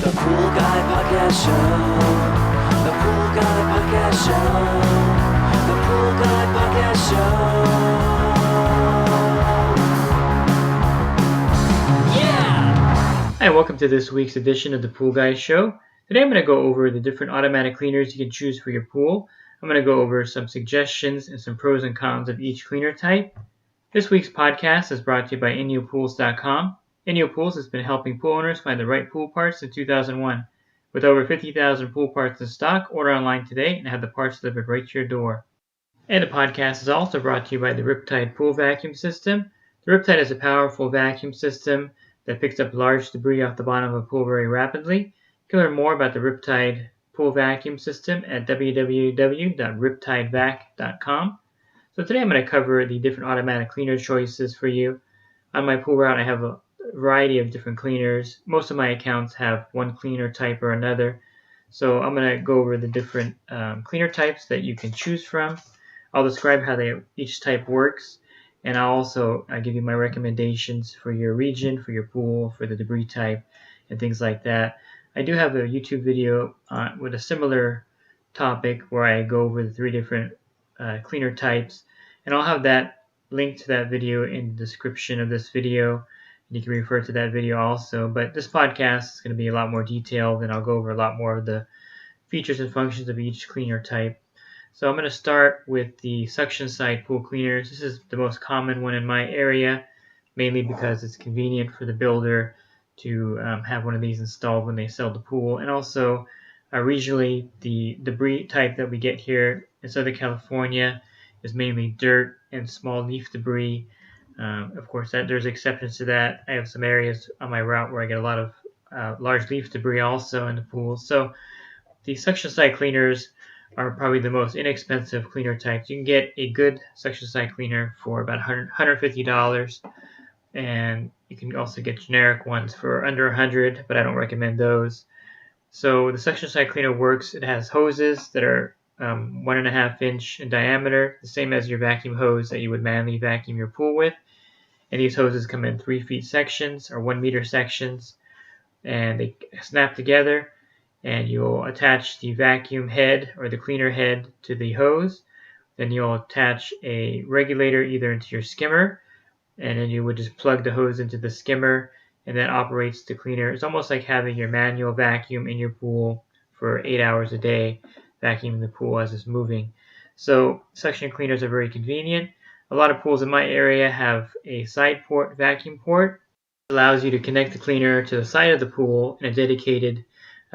The Pool Guy Podcast Show. The Pool Guy Podcast Show. The Pool Guy Podcast Show. Yeah! Hi, welcome to this week's edition of the Pool Guy Show. Today I'm going to go over the different automatic cleaners you can choose for your pool. I'm going to go over some suggestions and some pros and cons of each cleaner type. This week's podcast is brought to you by InyoPools.com. InyoPools has been helping pool owners find the right pool parts since 2001. With over 50,000 pool parts in stock, order online today and have the parts delivered right to your door. And the podcast is also brought to you by the Riptide Pool Vacuum System. The Riptide is a powerful vacuum system that picks up large debris off the bottom of a pool very rapidly. You can learn more about the Riptide Pool Vacuum System at www.riptidevac.com. So today I'm going to cover the different automatic cleaner choices for you. On my pool route I have a variety of different cleaners. Most of my accounts have one cleaner type or another. So I'm going to go over the different cleaner types that you can choose from. I'll describe how each type works, and I'll also give you my recommendations for your region, for your pool, for the debris type, and things like that. I do have a YouTube video with a similar topic where I go over the 3 different cleaner types, and I'll have that link to that video in the description of this video. You can refer to that video also, but this podcast is going to be a lot more detailed, and I'll go over a lot more of the features and functions of each cleaner type. So I'm going to start with the suction side pool cleaners. This is the most common one in my area, mainly because it's convenient for the builder to have one of these installed when they sell the pool. And also, regionally, the debris type that we get here in Southern California is mainly dirt and small leaf debris. Of course, there's exceptions to that. I have some areas on my route where I get a lot of large leaf debris also in the pool. So the suction side cleaners are probably the most inexpensive cleaner types. You can get a good suction side cleaner for about $150, and you can also get generic ones for under $100, but I don't recommend those. So the suction side cleaner works. It has hoses that are 1.5 inch in diameter, the same as your vacuum hose that you would manually vacuum your pool with. And these hoses come in 3 feet sections or 1 meter sections, and they snap together, and you'll attach the vacuum head or the cleaner head to the hose. Then you'll attach a regulator either into your skimmer, and then you would just plug the hose into the skimmer, and that operates the cleaner. It's almost like having your manual vacuum in your pool for 8 hours a day, vacuuming the pool as it's moving. So suction cleaners are very convenient. A lot of pools in my area have a side port vacuum port. It allows you to connect the cleaner to the side of the pool in a dedicated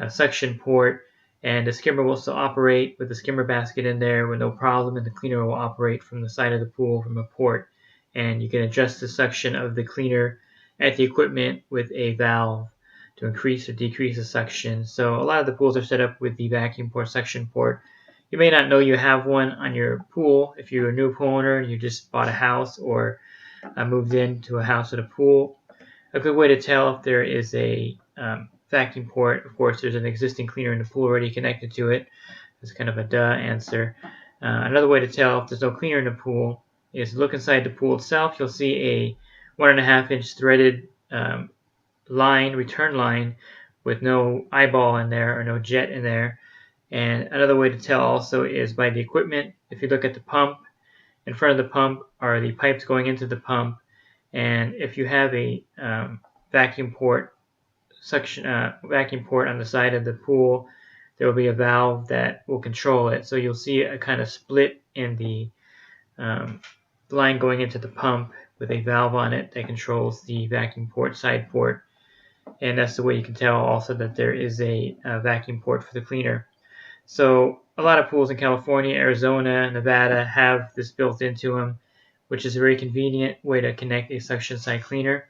suction port, and the skimmer will still operate with the skimmer basket in there with no problem, and the cleaner will operate from the side of the pool from a port. And you can adjust the suction of the cleaner at the equipment with a valve to increase or decrease the suction. So a lot of the pools are set up with the vacuum port, suction port. You may not know you have one on your pool if you're a new pool owner and you just bought a house or moved into a house with a pool. A good way to tell if there is a vacuum port, of course, there's an existing cleaner in the pool already connected to it. It's kind of a duh answer. Another way to tell if there's no cleaner in the pool is look inside the pool itself. You'll see a 1.5 inch threaded return line with no eyeball in there or no jet in there. And another way to tell also is by the equipment. If you look at the pump, in front of the pump are the pipes going into the pump, and if you have a vacuum port on the side of the pool, there will be a valve that will control it. So you'll see a kind of split in the line going into the pump with a valve on it that controls the vacuum port, side port, and that's the way you can tell also that there is a vacuum port for the cleaner. So a lot of pools in California, Arizona, Nevada have this built into them, which is a very convenient way to connect a suction side cleaner.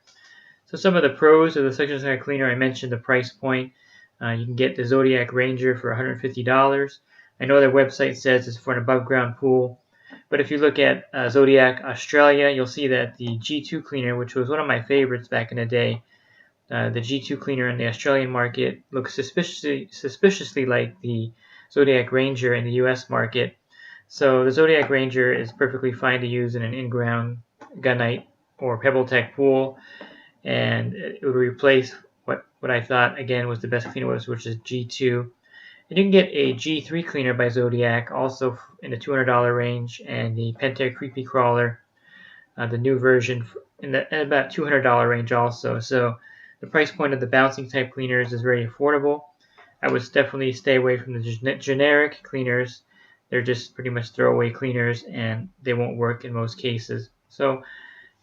So some of the pros of the suction side cleaner, I mentioned the price point. You can get the Zodiac Ranger for $150. I know their website says it's for an above ground pool, but if you look at Zodiac Australia, you'll see that the G2 cleaner, which was one of my favorites back in the day, the G2 cleaner in the Australian market looks suspiciously like the Zodiac Ranger in the US market. So the Zodiac Ranger is perfectly fine to use in an in-ground gunite or PebbleTech pool, and it would replace what what I thought again was the best cleaner was, which is G2. And you can get a G3 cleaner by Zodiac, also in the $200 range, and the Pentair Creepy Crawler, the new version, in about $200 range also. So the price point of the bouncing type cleaners is very affordable. I would definitely stay away from the generic cleaners. They're just pretty much throwaway cleaners, and they won't work in most cases. So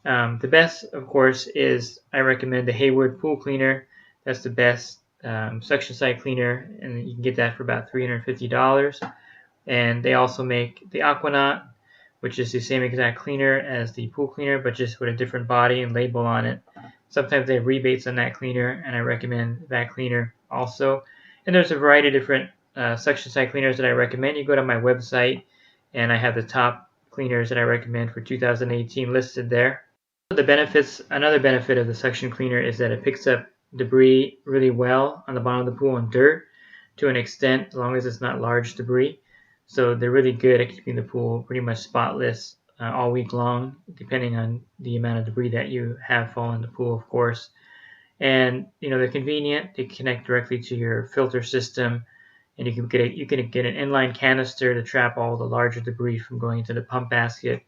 the best, of course, is I recommend the Hayward Pool Cleaner. That's the best suction side cleaner, and you can get that for about $350. And they also make the Aquanaut, which is the same exact cleaner as the pool cleaner, but just with a different body and label on it. Sometimes they have rebates on that cleaner, and I recommend that cleaner also. And there's a variety of different suction side cleaners that I recommend. You go to my website, and I have the top cleaners that I recommend for 2018 listed there. The benefits, another benefit of the suction cleaner is that it picks up debris really well on the bottom of the pool and dirt to an extent, as long as it's not large debris. So they're really good at keeping the pool pretty much spotless all week long, depending on the amount of debris that you have fall in the pool, of course. And they're convenient. They connect directly to your filter system, and you can get an inline canister to trap all the larger debris from going into the pump basket.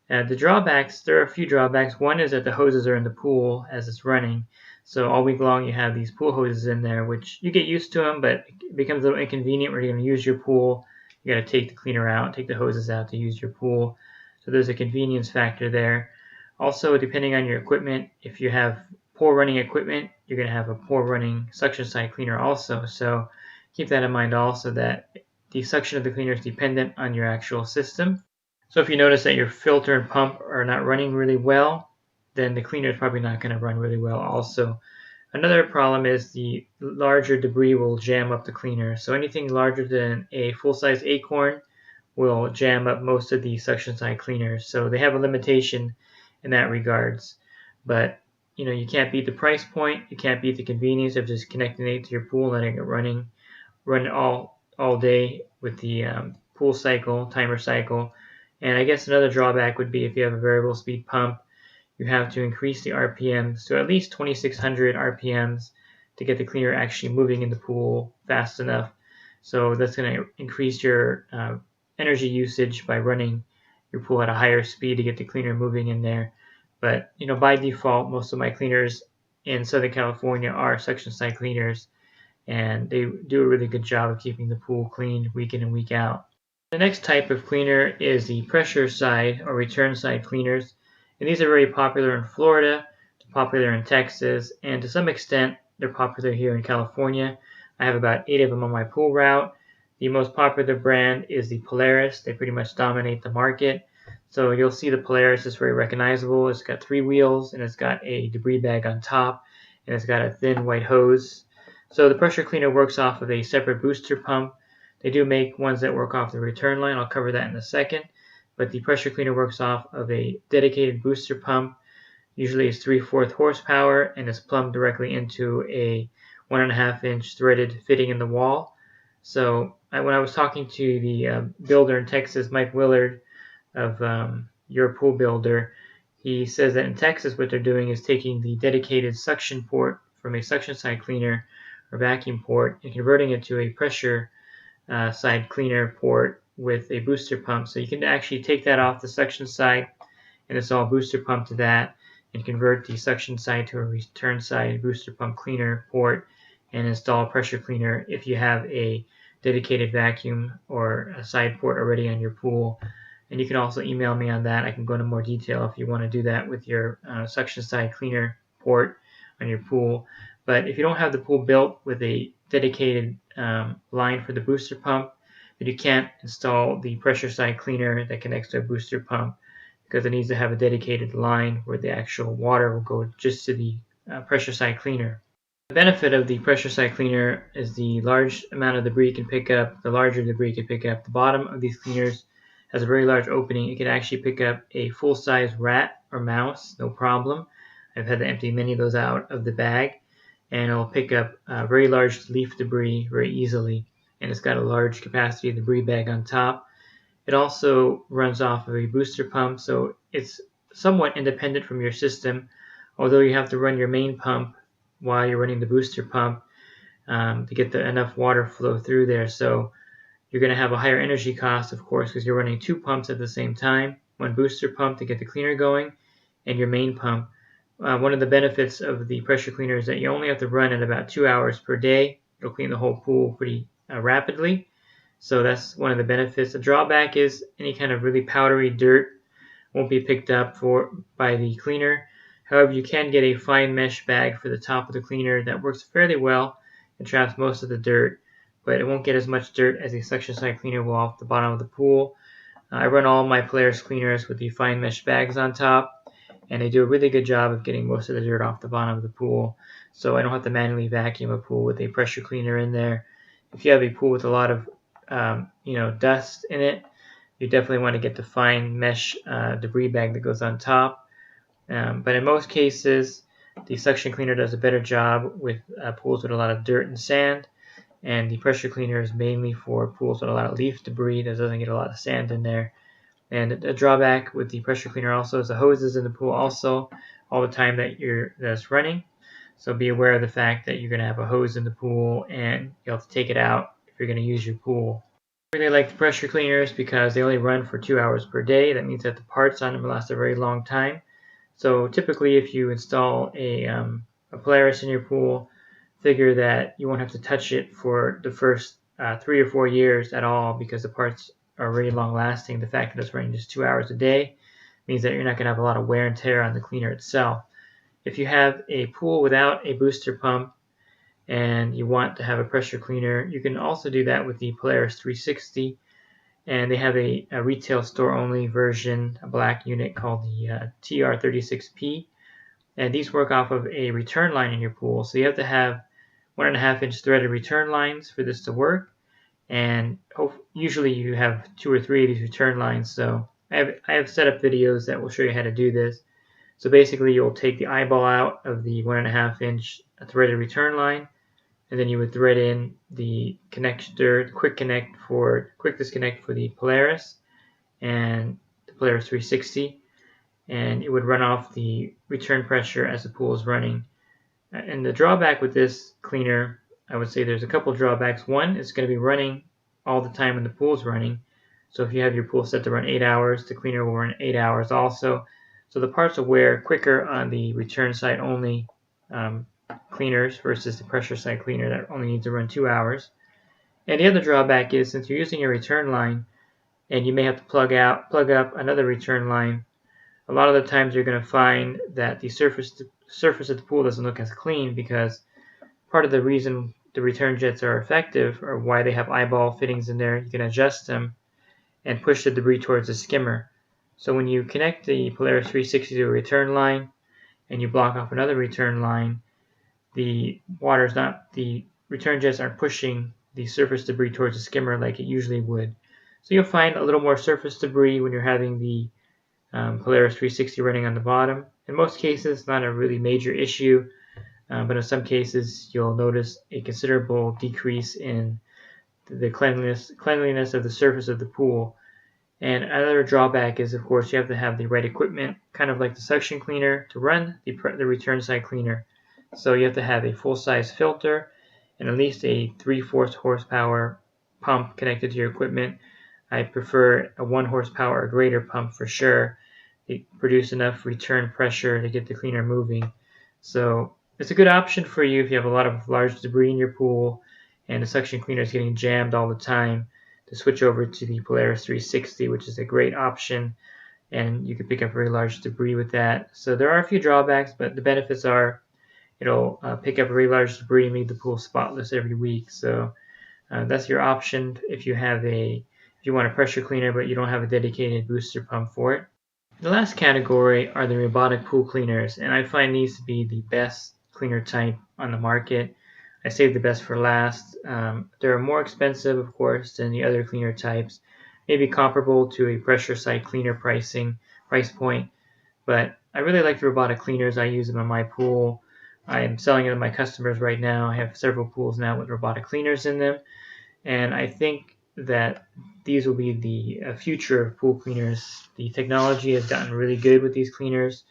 The drawbacks, there are a few drawbacks. One is that the hoses are in the pool as it's running. So all week long you have these pool hoses in there, which you get used to them, but it becomes a little inconvenient when you're going to use your pool. You got to take the cleaner out, take the hoses out to use your pool. So there's a convenience factor there. Also, depending on your equipment, if you have poor running equipment, you're going to have a poor running suction side cleaner also. So keep that in mind also, that the suction of the cleaner is dependent on your actual system. So if you notice that your filter and pump are not running really well, then the cleaner is probably not going to run really well also. Another problem is the larger debris will jam up the cleaner. So anything larger than a full-size acorn will jam up most of the suction side cleaners. So they have a limitation in that regards. But you can't beat the price point. You can't beat the convenience of just connecting it to your pool and letting it run all day with the pool cycle, timer cycle. And I guess another drawback would be if you have a variable speed pump, you have to increase the RPMs to at least 2,600 RPMs to get the cleaner actually moving in the pool fast enough. So that's going to increase your energy usage by running your pool at a higher speed to get the cleaner moving in there. But by default, most of my cleaners in Southern California are suction side cleaners, and they do a really good job of keeping the pool clean week in and week out. The next type of cleaner is the pressure side or return side cleaners. And these are very popular in Florida, popular in Texas, and to some extent they're popular here in California. I have about 8 of them on my pool route. The most popular brand is the Polaris. They pretty much dominate the market. So you'll see the Polaris is very recognizable. It's got 3 wheels, and it's got a debris bag on top, and it's got a thin white hose. So the pressure cleaner works off of a separate booster pump. They do make ones that work off the return line. I'll cover that in a second. But the pressure cleaner works off of a dedicated booster pump. Usually it's 3/4 horsepower, and it's plumbed directly into a 1.5-inch threaded fitting in the wall. So when I was talking to the builder in Texas, Mike Willard of Your Pool Builder, he says that in Texas what they're doing is taking the dedicated suction port from a suction side cleaner or vacuum port and converting it to a pressure side cleaner port with a booster pump. So you can actually take that off the suction side and install a booster pump to that and convert the suction side to a return side booster pump cleaner port and install a pressure cleaner if you have a dedicated vacuum or a side port already on your pool. And you can also email me on that. I can go into more detail if you want to do that with your suction side cleaner port on your pool. But if you don't have the pool built with a dedicated line for the booster pump, then you can't install the pressure side cleaner that connects to a booster pump, because it needs to have a dedicated line where the actual water will go just to the pressure side cleaner. The benefit of the pressure side cleaner is the large amount of debris it can pick up, the larger debris it can pick up. The bottom of these cleaners has a very large opening. It can actually pick up a full-size rat or mouse, no problem. I've had to empty many of those out of the bag, and it'll pick up very large leaf debris very easily. And it's got a large capacity debris bag on top. It also runs off of a booster pump, so it's somewhat independent from your system, although you have to run your main pump while you're running the booster pump to get enough water flow through there. So you're going to have a higher energy cost, of course, because you're running 2 pumps at the same time, one booster pump to get the cleaner going and your main pump. One of the benefits of the pressure cleaner is that you only have to run at about 2 hours per day. It'll clean the whole pool pretty rapidly. So that's one of the benefits. The drawback is any kind of really powdery dirt won't be picked up by the cleaner. However, you can get a fine mesh bag for the top of the cleaner that works fairly well and traps most of the dirt, but it won't get as much dirt as a suction side cleaner will off the bottom of the pool. I run all my Polaris cleaners with the fine mesh bags on top, and they do a really good job of getting most of the dirt off the bottom of the pool, so I don't have to manually vacuum a pool with a pressure cleaner in there. If you have a pool with a lot of dust in it, you definitely want to get the fine mesh debris bag that goes on top. But in most cases, the suction cleaner does a better job with pools with a lot of dirt and sand, and the pressure cleaner is mainly for pools with a lot of leaf debris that doesn't get a lot of sand in there. And a drawback with the pressure cleaner also is the hoses in the pool also all the time that's running. So be aware of the fact that you're going to have a hose in the pool and you'll have to take it out if you're going to use your pool. I really like the pressure cleaners because they only run for 2 hours per day. That means that the parts on them last a very long time. So typically if you install a Polaris in your pool, figure that you won't have to touch it for the first 3 or 4 years at all because the parts are really long lasting. The fact that it's running just 2 hours a day means that you're not going to have a lot of wear and tear on the cleaner itself. If you have a pool without a booster pump and you want to have a pressure cleaner, you can also do that with the Polaris 360. And they have a retail store only version, a black unit called the TR36P. And these work off of a return line in your pool. So you have to have 1.5 inch threaded return lines for this to work. And usually you have 2 or 3 of these return lines. So I have set up videos that will show you how to do this. So basically you'll take the eyeball out of the 1.5 inch threaded return line, and then you would thread in the connector, quick disconnect for the Polaris and the Polaris 360, and it would run off the return pressure as the pool is running. And the drawback with this cleaner, I would say there's a couple drawbacks. One, it's going to be running all the time when the pool is running. So if you have your pool set to run 8 hours, the cleaner will run 8 hours also. So the parts will wear quicker on the return side only cleaners versus the pressure side cleaner that only needs to run 2 hours. And the other drawback is since you're using a return line and you may have to plug up another return line, a lot of the times you're going to find that the surface of the pool doesn't look as clean because part of the reason the return jets are effective or why they have eyeball fittings in there, you can adjust them and push the debris towards the skimmer. So when you connect the Polaris 360 to a return line and you block off another return line, the return jets aren't pushing the surface debris towards the skimmer like it usually would. So you'll find a little more surface debris when you're having the Polaris 360 running on the bottom. In most cases, not a really major issue, but in some cases you'll notice a considerable decrease in the cleanliness of the surface of the pool. And another drawback is, of course, you have to have the right equipment, kind of like the suction cleaner, to run the return side cleaner. So you have to have a full-size filter and at least a 3/4 horsepower pump connected to your equipment. I prefer a 1 horsepower or greater pump for sure. They produce enough return pressure to get the cleaner moving. So it's a good option for you if you have a lot of large debris in your pool and the suction cleaner is getting jammed all the time, to switch over to the Polaris 360, which is a great option, and you can pick up very large debris with that. So there are a few drawbacks, but the benefits are it'll pick up very large debris and leave the pool spotless every week. So that's your option if you want a pressure cleaner but you don't have a dedicated booster pump for it. The last category are the robotic pool cleaners, and I find these to be the best cleaner type on the market. I saved the best for last. They're more expensive, of course, than the other cleaner types, maybe comparable to a pressure side cleaner price point, but I really like the robotic cleaners. I use them in my pool. I am selling them to my customers right now. I have several pools now with robotic cleaners in them, and I think that these will be the future of pool cleaners. The technology has gotten really good with these cleaners.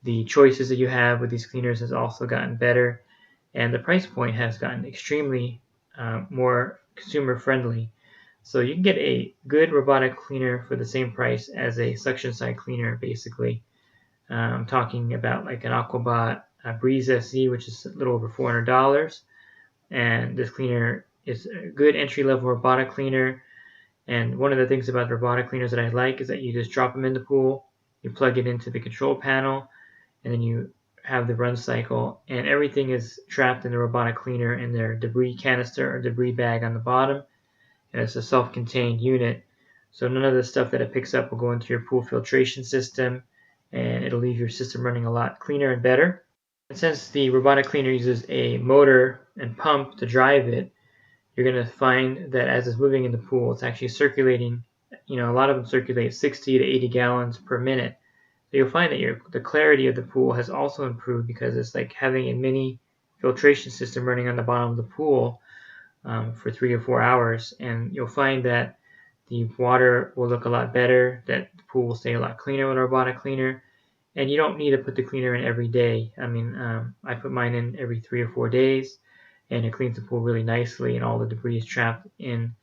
The choices that you have with these cleaners has also gotten better. and the price point has gotten extremely more consumer friendly. So you can get a good robotic cleaner for the same price as a suction side cleaner, basically. I'm talking about like an Aquabot Breeze SE, which is a little over $400. And this cleaner is a good entry-level robotic cleaner. And one of the things about the robotic cleaners that I like is that you just drop them in the pool, you plug it into the control panel, and then you have the run cycle, and everything is trapped in the robotic cleaner in their debris canister or debris bag on the bottom. And it's a self-contained unit, so none of the stuff that it picks up will go into your pool filtration system, and it'll leave your system running a lot cleaner and better. And since the robotic cleaner uses a motor and pump to drive it, you're going to find that as it's moving in the pool, it's actually circulating, a lot of them circulate 60 to 80 gallons per minute. So you'll find that the clarity of the pool has also improved, because it's like having a mini filtration system running on the bottom of the pool for 3 or 4 hours. And you'll find that the water will look a lot better, that the pool will stay a lot cleaner with a robotic cleaner. And you don't need to put the cleaner in every day. I put mine in every 3 or 4 days, and it cleans the pool really nicely, and all the debris is trapped in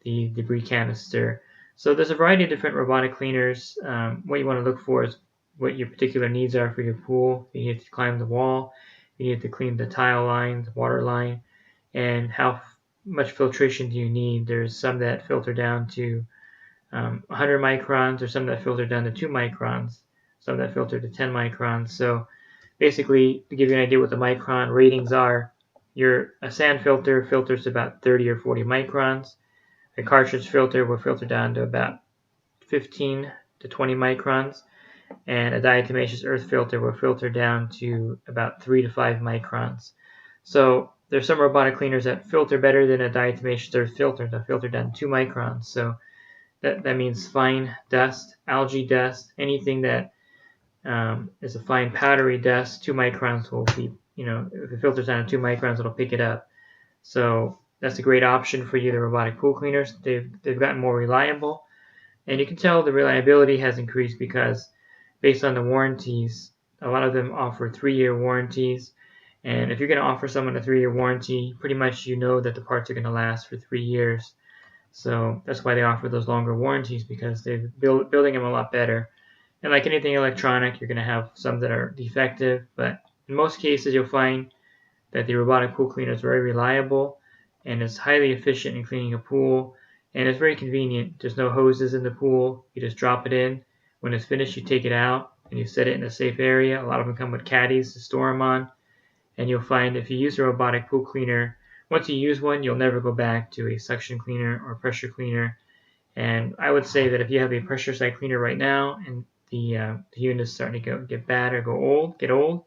the debris canister. So there's a variety of different robotic cleaners. What you want to look for is what your particular needs are for your pool. If you need to climb the wall, you need to clean the tile line, the water line, and how much filtration do you need. There's some that filter down to 100 microns, or some that filter down to 2 microns, some that filter to 10 microns. So basically, to give you an idea what the micron ratings are, a sand filter filters about 30 or 40 microns. A cartridge filter will filter down to about 15 to 20 microns. And a diatomaceous earth filter will filter down to about 3 to 5 microns. So there's some robotic cleaners that filter better than a diatomaceous earth filter that filter down 2 microns. So that means fine dust, algae dust, anything that is a fine powdery dust. 2 microns will be, if it filters down to 2 microns, it'll pick it up. So that's a great option for you, the robotic pool cleaners. They've gotten more reliable, and you can tell the reliability has increased because based on the warranties, a lot of them offer 3-year warranties. And if you're going to offer someone a 3-year warranty, pretty much you know that the parts are going to last for 3 years. So that's why they offer those longer warranties, because they're building them a lot better. And like anything electronic, you're going to have some that are defective, but in most cases you'll find that the robotic pool cleaner is very reliable and is highly efficient in cleaning a pool, and it's very convenient. There's no hoses in the pool. You just drop it in. When it's finished, you take it out and you set it in a safe area. A lot of them come with caddies to store them on. And you'll find if you use a robotic pool cleaner, once you use one, you'll never go back to a suction cleaner or pressure cleaner. And I would say that if you have a pressure side cleaner right now and the unit is starting to get bad or get old,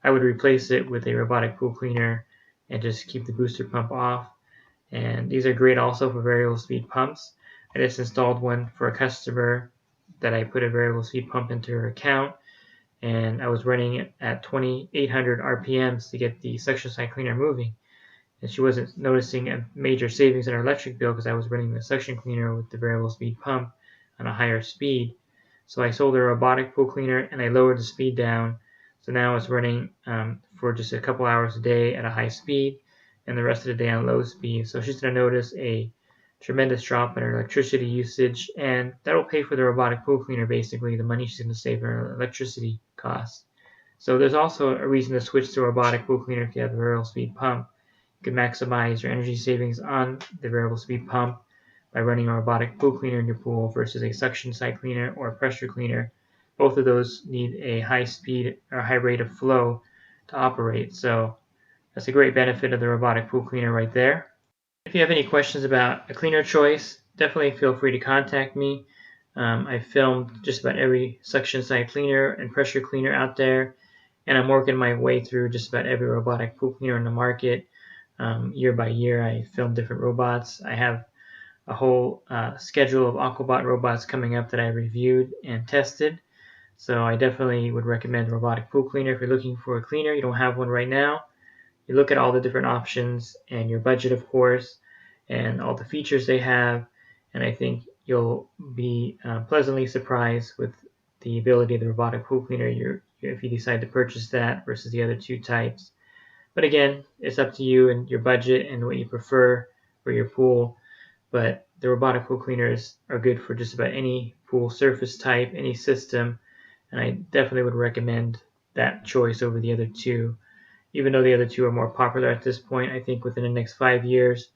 I would replace it with a robotic pool cleaner and just keep the booster pump off. And these are great also for variable speed pumps. I just installed one for a customer that I put a variable speed pump into her account, and I was running it at 2800 RPMs to get the suction side cleaner moving. And she wasn't noticing a major savings in her electric bill because I was running the suction cleaner with the variable speed pump on a higher speed. So I sold her a robotic pool cleaner and I lowered the speed down. So now it's running for just a couple hours a day at a high speed and the rest of the day on low speed. So she's going to notice a tremendous drop in her electricity usage, and that'll pay for the robotic pool cleaner, basically the money she's going to save her electricity costs. So there's also a reason to switch to a robotic pool cleaner if you have a variable speed pump. You can maximize your energy savings on the variable speed pump by running a robotic pool cleaner in your pool versus a suction side cleaner or a pressure cleaner. Both of those need a high speed or high rate of flow to operate. So that's a great benefit of the robotic pool cleaner right there. If you have any questions about a cleaner choice, definitely feel free to contact me. I've filmed just about every suction side cleaner and pressure cleaner out there, and I'm working my way through just about every robotic pool cleaner in the market. Year by year, I film different robots. I have a whole schedule of Aquabot robots coming up that I reviewed and tested. So I definitely would recommend Robotic Pool Cleaner if you're looking for a cleaner. You don't have one right now. You look at all the different options and your budget, of course, and all the features they have, and I think you'll be pleasantly surprised with the ability of the Robotic Pool Cleaner if you decide to purchase that versus the other two types. But again, it's up to you and your budget and what you prefer for your pool. But the robotic pool cleaners are good for just about any pool surface type, any system, and I definitely would recommend that choice over the other two. Even though the other two are more popular at this point, I think within the next 5 years,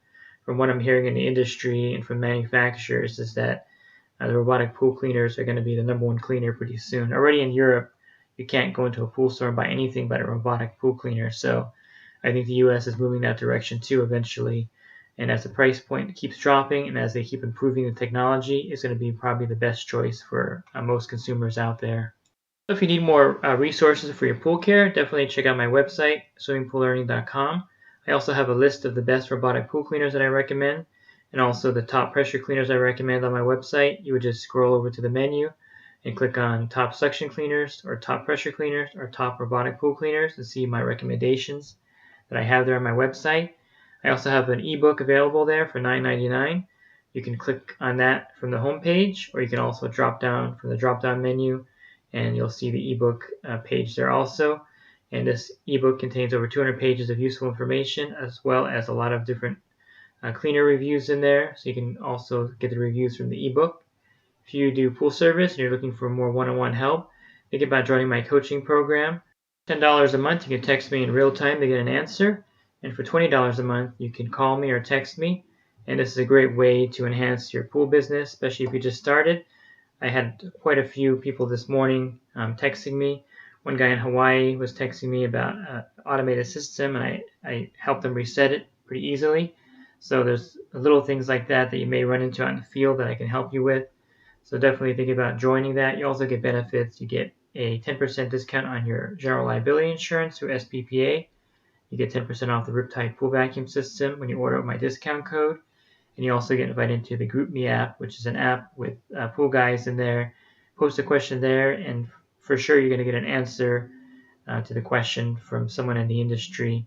from what I'm hearing in the industry and from manufacturers, is that the robotic pool cleaners are going to be the number one cleaner pretty soon. Already in Europe, you can't go into a pool store and buy anything but a robotic pool cleaner. So I think the US is moving that direction too eventually. And as the price point keeps dropping and as they keep improving the technology, it's going to be probably the best choice for most consumers out there. So if you need more resources for your pool care, definitely check out my website, swimmingpoollearning.com. I also have a list of the best robotic pool cleaners that I recommend, and also the top pressure cleaners I recommend on my website. You would just scroll over to the menu and click on top suction cleaners or top pressure cleaners or top robotic pool cleaners to see my recommendations that I have there on my website. I also have an ebook available there for $9.99. You can click on that from the home page, or you can also drop down from the drop down menu and you'll see the ebook page there also. And this ebook contains over 200 pages of useful information, as well as a lot of different cleaner reviews in there, so you can also get the reviews from the ebook. If you do pool service and you're looking for more one-on-one help, think about joining my coaching program. $10 a month, you can text me in real time to get an answer, and for $20 a month, you can call me or text me. And this is a great way to enhance your pool business, especially if you just started. I had quite a few people this morning texting me. One guy in Hawaii was texting me about an automated system, and I helped them reset it pretty easily. So there's little things like that that you may run into out in the field that I can help you with. So definitely think about joining that. You also get benefits. You get a 10% discount on your general liability insurance through SPPA. You get 10% off the Riptide pool vacuum system when you order with my discount code. And you also get invited into the GroupMe app, which is an app with pool guys in there. Post a question there, and for sure you're going to get an answer to the question from someone in the industry.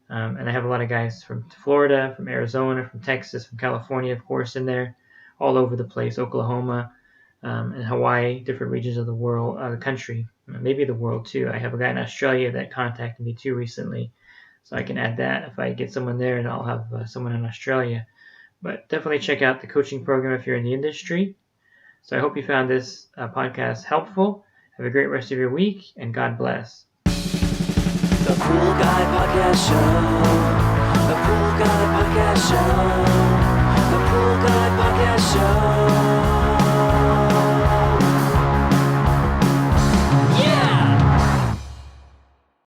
And I have a lot of guys from Florida, from Arizona, from Texas, from California, of course, in there, all over the place, Oklahoma, and Hawaii, different regions of the world, the country, maybe the world too. I have a guy in Australia that contacted me too recently, so I can add that if I get someone there, and I'll have someone in Australia. But definitely check out the coaching program if you're in the industry. So I hope you found this podcast helpful. Have a great rest of your week, and God bless. The Pool Guy Podcast Show. The Pool Guy Podcast Show. The Pool Guy Podcast Show.